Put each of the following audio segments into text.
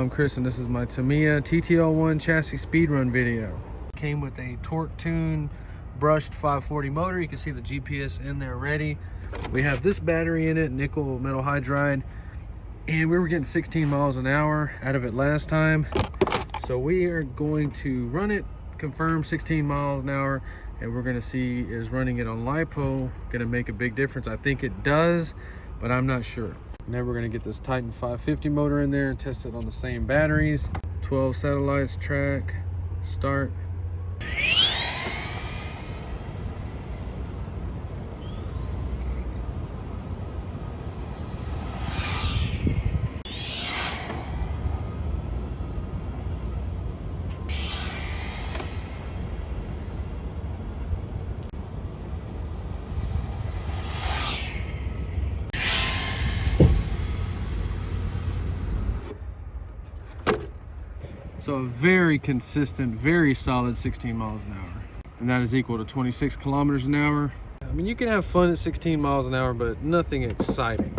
I'm Chris and this is my Tamiya TT-01 chassis speed run video. Came with a torque tune brushed 540 motor. You can see the GPS in there ready. We have this battery in it, nickel metal hydride, and we were getting 16 miles an hour out of it last time. So we are going to run it, confirm 16 miles an hour, and we're gonna see is running it on Lipo gonna make a big difference. I think it does, but I'm not sure. Now we're gonna get this Titan 550 motor in there and test it on the same batteries. 12 satellites, track, start. So a very consistent, very solid 16 miles an hour. And that is equal to 26 kilometers an hour. I mean, you can have fun at 16 miles an hour, but nothing exciting.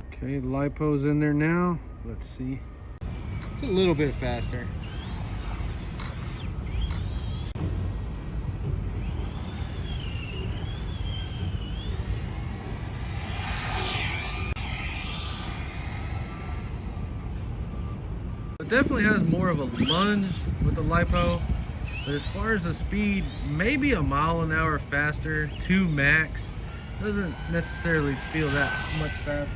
Okay, Lipo's in there now. Let's see. It's a little bit faster. It definitely has more of a lunge with the Lipo, but as far as the speed, maybe a mile an hour faster, 2 max. Doesn't necessarily feel that much faster.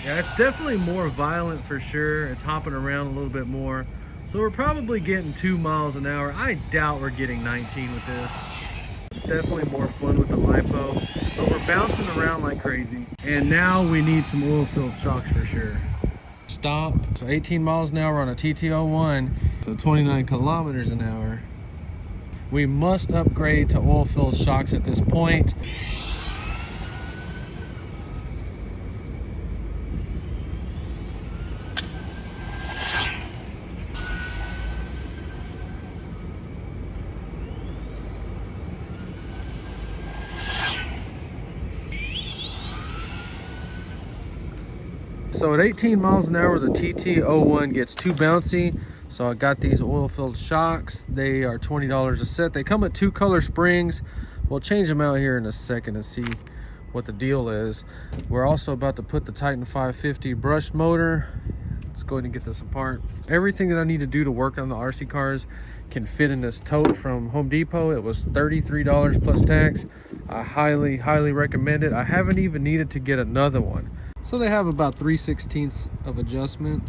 Yeah, it's definitely more violent for sure. It's hopping around a little bit more. So we're probably getting 2 miles an hour. I doubt we're getting 19 with this. It's definitely more fun with the Lipo, but we're bouncing around like crazy. And now we need some oil-filled shocks for sure. Stop. So 18 miles an hour on a TT-01, so 29 kilometers an hour. We must upgrade to oil-filled shocks at this point. So at 18 miles an hour, the TT-01 gets too bouncy. So I got these oil-filled shocks. They are $20 a set. They come with 2 color springs. We'll change them out here in a second and see what the deal is. We're also about to put the Titan 550 brushed motor. Let's go ahead and get this apart. Everything that I need to do to work on the RC cars can fit in this tote from Home Depot. It was $33 plus tax. I highly recommend it. I haven't even needed to get another one. So they have about 3/16 of adjustment.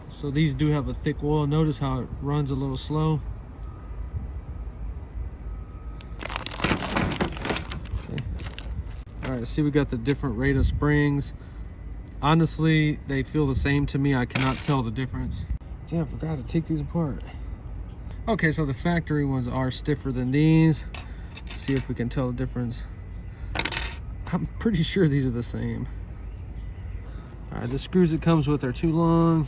So these do have a thick wall. Notice how it runs a little slow. Okay. All right, see, we got the different rate of springs. Honestly, they feel the same to me. I cannot tell the difference. Damn, I forgot to take these apart. Okay, so the factory ones are stiffer than these. Let's see if we can tell the difference. I'm pretty sure these are the same. All right, the screws it comes with are too long.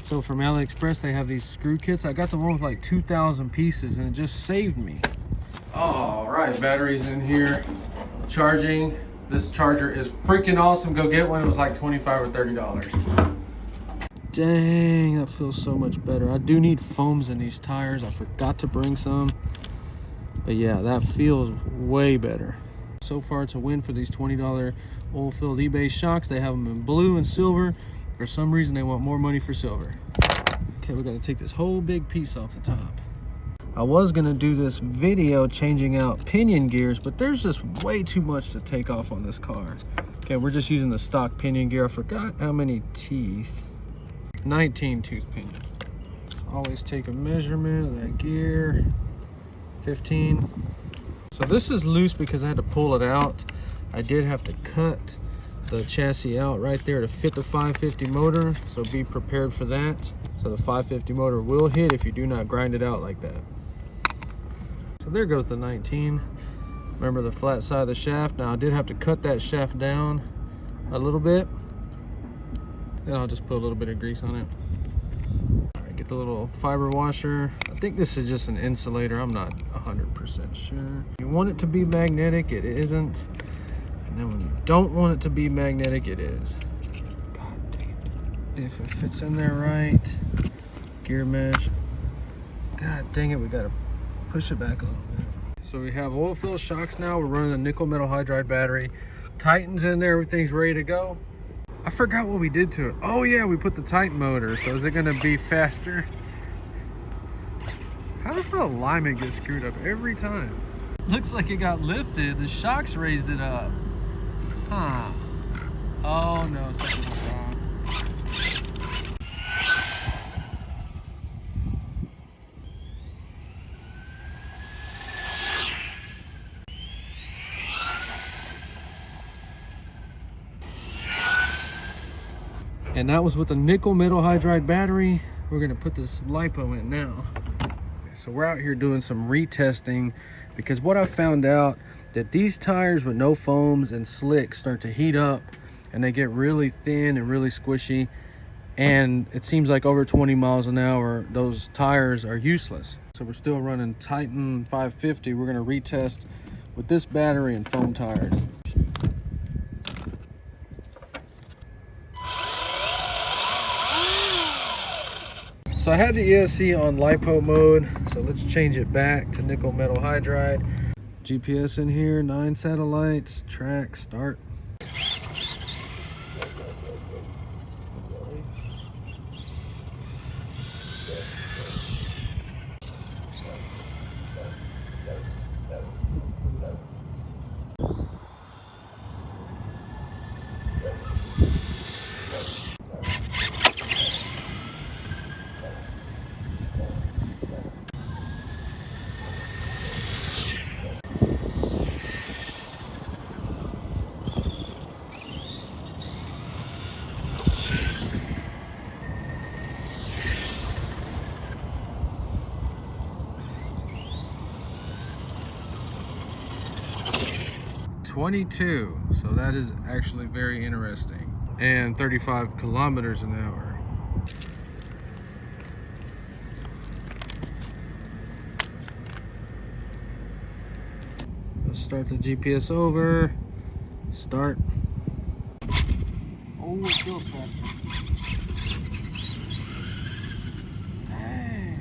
So from AliExpress, they have these screw kits. I got the one with like 2,000 pieces and it just saved me. All right, batteries in here, charging. This charger is freaking awesome. Go get one. It was like $25 or $30. Dang, that feels so much better. I do need foams in these tires. I forgot to bring some. But yeah, that feels way better. So far, it's a win for these $20 oil-filled eBay shocks. They have them in blue and silver. For some reason, they want more money for silver. Okay, we got to take this whole big piece off the top. I was going to do this video changing out pinion gears, but there's just way too much to take off on this car. Okay, we're just using the stock pinion gear. I forgot how many teeth. 19 tooth pinion. Always take a measurement of that gear. 15. So this is loose because I had to pull it out. I did have to cut the chassis out right there to fit the 550 motor, so be prepared for that. So the 550 motor will hit if you do not grind it out like that. So there goes the 19. Remember the flat side of the shaft. Now I did have to cut that shaft down a little bit. Then I'll just put a little bit of grease on it. All right, get the little fiber washer. I think this is just an insulator. I'm not 100% sure. You want it to be magnetic, it isn't. And then when you don't want it to be magnetic, it is. God damn. if it fits in there right. Gear mesh. God dang it, we gotta push it back a little bit. So we have oil filled shocks now. We're running a nickel metal hydride battery. Titan's in there, everything's ready to go. I forgot what we did to it. Oh yeah, we put the Titan motor. So is it gonna be faster? How does the alignment get screwed up every time? Looks like it got lifted. The shocks raised it up. Huh. Oh no, something went wrong. And that was with a nickel metal hydride battery. We're gonna put this Lipo in now. So we're out here doing some retesting because what I found out that these tires with no foams and slicks start to heat up and they get really thin and really squishy. And it seems like over 20 miles an hour, those tires are useless. So we're still running Titan 550. We're gonna retest with this battery and foam tires. So I had the ESC on Lipo mode, so let's change it back to nickel metal hydride. GPS in here, 9 satellites, track, start. .22, so that is actually very interesting. And 35 kilometers an hour. Let's start the GPS over. Start. Oh, it feels faster. Dang.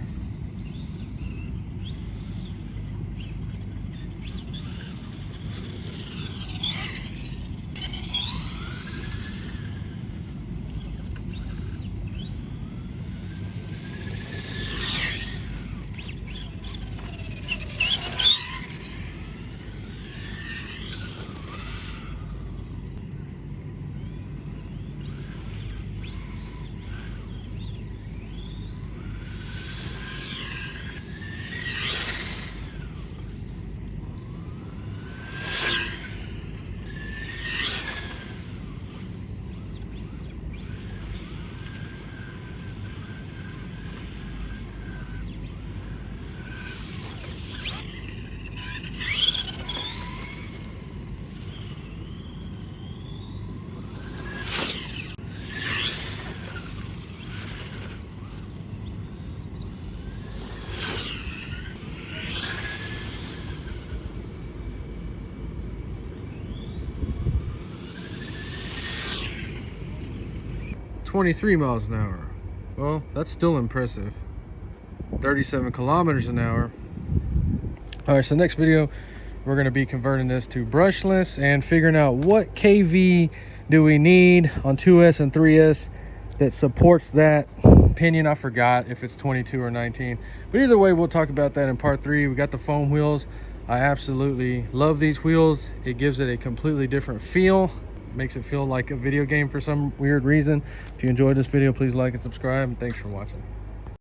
.23 miles an hour. Well, that's still impressive. 37 kilometers an hour. All right, so next video, we're gonna be converting this to brushless and figuring out what KV do we need on 2S and 3S that supports that pinion. I forgot if it's 22 or 19, but either way, we'll talk about that in part 3. We got the foam wheels. I absolutely love these wheels. It gives it a completely different feel. Makes it feel like a video game for some weird reason. If you enjoyed this video, please like and subscribe, and thanks for watching.